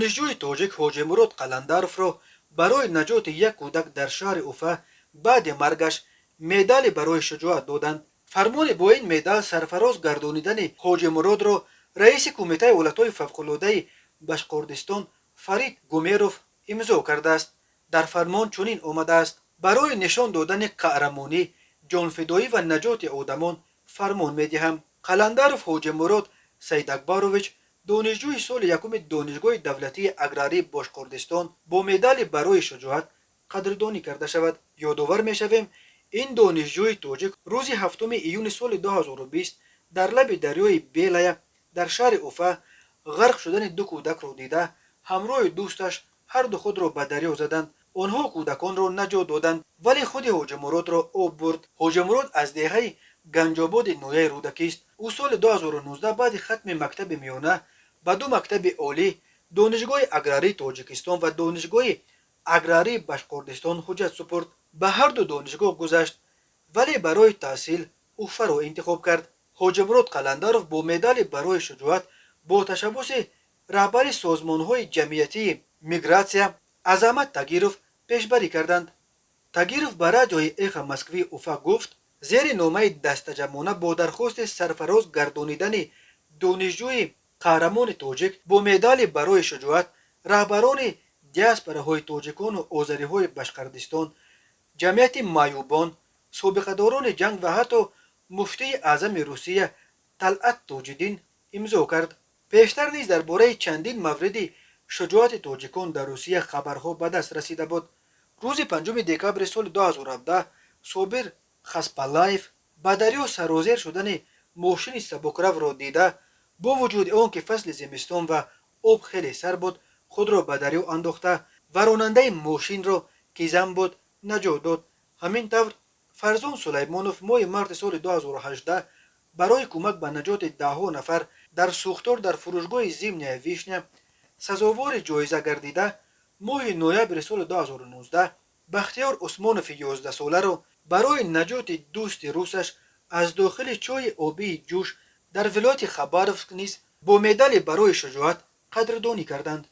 دانشجوی تاجیک حاجی مراد قلندروف را برای نجات یک کودک در شهر اوفا بعد مرگش مدال برای شجاعت دادند. فرمان با این مدال سرفراز گردانیدن حاجی مراد را رئیس کمیته ولایت‌های فوق‌العاده باشقردستان فرید گومیروف امضا کرده است. در فرمان چنین آمده است: برای نشان دادن قهرمانی، جانفدایی و نجات آدمان فرمان می‌دهم. قلندروف حاجی مراد سید اکبرویچ، دانشجوی سال یکم دانشگاه دولتی اگراری باشقردستان، با مدال برای شجاعت قدردانی کرده شود. یادآور می‌شویم این دانشجوی تاجیک روز 7 ایون سال 2020 در لب دریای بیلیا در شهر اوفا غرق شدن دو کودک را دیده همراه دوستش هر دو خود را به دریا زدند. آنها کودکان را نجات دادند ولی خود حاجی مراد را آب برد. حاجی مراد از دهه گنجاباد نویه رودکی است. او سال 2019 بعد ختم مکتب میانه به دو مکتب عالی، دانشگاه اگراری تاجیکستان و دانشگاه اگراری باشقردستان حجت سپرد. به هر دو دانشگاه گذشت ولی برای تحصیل اوفا را انتخاب کرد. حاجی مراد قلندروف با مدال برای شجاعت با تشبث رهبر سازمان‌های جمعیتی میگراتسیا عظمت تاگیروف پیشبری کردند. تاگیروف برای جای ایخ مسکوی اوفا گفت زیر نامه دستجمعانه با درخواست سرفراز گردانیدن دانشجوی قهرمان تاجیک با مدال برای شجاعت، رهبران دیاسپوراهای تاجیکان و آذری‌های باشقردستان، جمعیت معیوبان، سابقه‌داران جنگ و حتی مفتی اعظم روسیه طلعت تاج‌الدین امضا کرد. پیشتر نیز درباره چندین مورد شجاعت تاجیکان در روسیه خبرها به دست رسیده بود. روز 5 دکبر سال 2017 صابر خسپالایف به دریا سرازیر شدن ماشین سبکرو را دیده با وجود آنکه فصل زمستان و آب خیلی سر بود خود را به دریا انداخته و راننده ماشین را که زن بود نجات داد. همین طور فرزان سلیمانوف ماه مارس سال 2018 برای کمک به نجات دهها نفر در سوختار در فروشگاه زیمنیا ویشنیا سزاوار جایزه گردیده ماه نوامبر سال 2019 بختیار عثمانوف 11 ساله را برای نجات دوست روسش از داخل چای آبی جوش در ولایت خباروفسک نیز با مدال برای شجاعت قدردانی کردند.